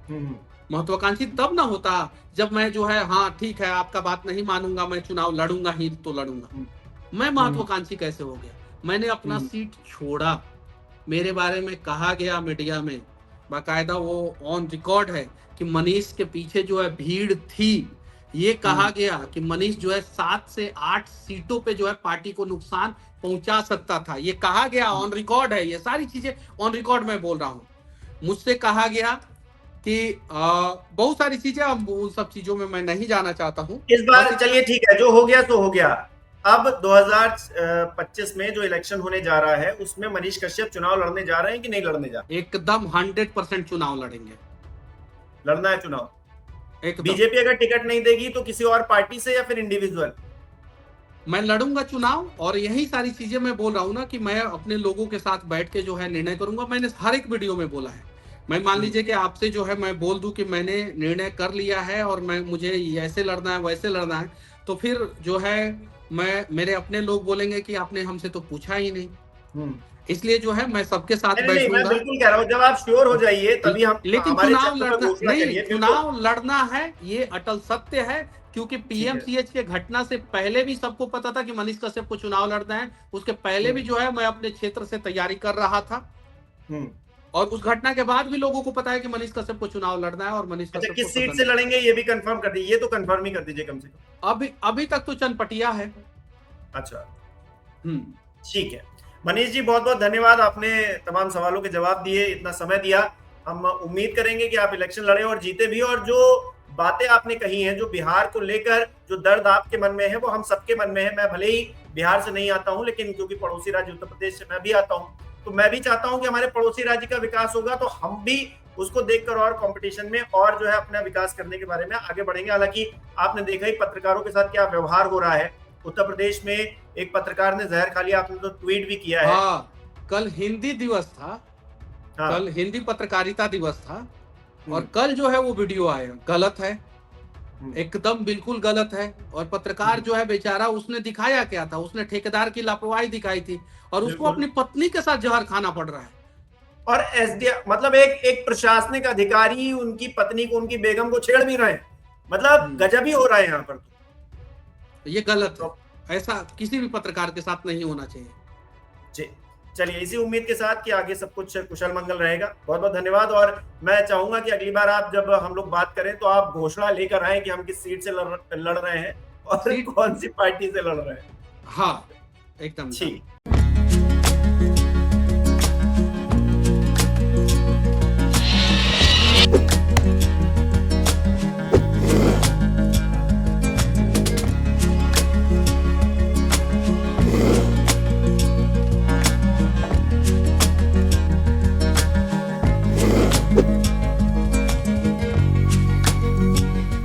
हम्म, महत्वाकांक्षी तब ना होता जब मैं जो है, हाँ ठीक है आपका बात नहीं मानूंगा, मैं चुनाव लड़ूंगा ही तो लड़ूंगा। हम्म, मैं हम्म, महत्वाकांक्षी कैसे हो गया? मैंने अपना हम्म, सीट छोड़ा, मेरे बारे में कहा गया मीडिया में, बाकायदा वो ऑन रिकॉर्ड है कि मनीष के पीछे जो है भीड़ थी। ये कहा हम्म। गया कि मनीष जो है 7 से 8 सीटों पे जो है पार्टी को नुकसान पहुंचा सकता था। ये कहा गया, ऑन रिकॉर्ड है, ये सारी चीजें ऑन रिकॉर्ड मैं बोल रहा हूँ। मुझसे कहा गया कि बहुत सारी चीजें, अब उन सब चीजों में मैं नहीं जाना चाहता हूँ। इस बस बार इतना, चलिए ठीक है, जो हो गया तो हो गया। अब 2025 में जो इलेक्शन होने जा रहा है उसमें मनीष कश्यप चुनाव लड़ने जा रहे हैं कि नहीं लड़ने जा रहे? एकदम 100% चुनाव लड़ेंगे, लड़ना है चुनाव। एकदम। बीजेपी अगर टिकट नहीं देगी तो किसी और पार्टी से या फिर इंडिविजुअल? मैं लड़ूंगा चुनाव, और यही सारी चीजें मैं बोल रहा हूँ ना कि मैं अपने लोगों के साथ बैठ के जो है निर्णय करूंगा। मैंने हर एक वीडियो में बोला है। मैं मान लीजिए कि आपसे जो है मैं बोल दूं कि मैंने निर्णय कर लिया है और मैं, मुझे ऐसे लड़ना है, वैसे लड़ना है, तो फिर जो है मैं, मेरे अपने लोग बोलेंगे कि आपने हमसे तो पूछा ही नहीं। हम्म। इसलिए जो है मैं सबके साथ नहीं नहीं नहीं, मैं बैठूंगा। बिल्कुल कह रहा हूं, जब आप श्योर हो जाइए तभी हम लेकिन हमारे चुनाव चैनल पर लड़ना घोषणा नहीं, करिए, बिल्कुल। चुनाव लड़ना है, ये अटल सत्य है। क्योंकि ठीक है। पीएमसीएच के घटना से पहले भी सबको पता था कि मनीष कश्यप को चुनाव लड़ना है। उसके पहले भी हम्म, जो है मैं अपने क्षेत्र से तैयारी कर रहा था, हम्म। और उस घटना के बाद भी लोगों को पता है कि मनीष कश्यप को चुनाव लड़ना है और मनीष अच्छा, कश्यप को किस सीट पसंद से है। लड़ेंगे ये भी कंफर्म कर दीजिए, ये तो कंफर्म ही कर दीजिए कम से कम। अभी अभी तक तो चनपटिया है। अच्छा, हम्म। ठीक है। मनीष जी बहुत बहुत धन्यवाद, आपने तमाम सवालों के जवाब दिए, इतना समय दिया। हम उम्मीद करेंगे कि आप इलेक्शन लड़े और जीते भी, और जो बातें आपने कही हैं, जो बिहार को लेकर जो दर्द आपके मन में है वो हम सबके मन में है। मैं भले ही बिहार से नहीं आता हूं, लेकिन क्योंकि पड़ोसी राज्य उत्तर प्रदेश से मैं भी आता हूं, तो मैं भी चाहता हूं कि हमारे पड़ोसी राज्य का विकास होगा तो हम भी उसको देखकर और कंपटीशन में और जो है अपना विकास करने के बारे में आगे बढ़ेंगे। हालांकि आपने देखा ही पत्रकारों के साथ क्या व्यवहार हो रहा है। उत्तर प्रदेश में एक पत्रकार ने जहर खा लिया, आपने तो ट्वीट भी किया है। हाँ, कल हिंदी दिवस था, कल हाँ। हिंदी पत्रकारिता दिवस था, और हम्म, कल जो है वो वीडियो आया, गलत है, हम्म, एकदम बिल्कुल गलत है। और पत्रकार हम्म, जो है बेचारा, उसने दिखाया क्या था? उसने ठेकेदार की लापरवाही दिखाई थी, और उसको बिल्कुल। अपनी पत्नी के साथ जहर खाना पड़ रहा है। और एसडीएम मतलब एक एक प्रशासनिक अधिकारी उनकी पत्नी को, उनकी बेगम को छेड़ भी रहे हैं, मतलब हम्म, गजब ही हो रहा है यहाँ पर। ये गलत तो है, ऐसा किसी भी पत्रकार के साथ नहीं होना चाहिए। जी, चलिए इसी उम्मीद के साथ कि आगे सब कुछ कुशल मंगल रहेगा। बहुत बहुत धन्यवाद, और मैं चाहूंगा कि अगली बार आप जब हम लोग बात करें तो आप घोषणा लेकर आए कि हम किस सीट से लड़ रहे हैं, और सीट कौन सी पार्टी से लड़ रहे हैं। हाँ एकदम ठीक।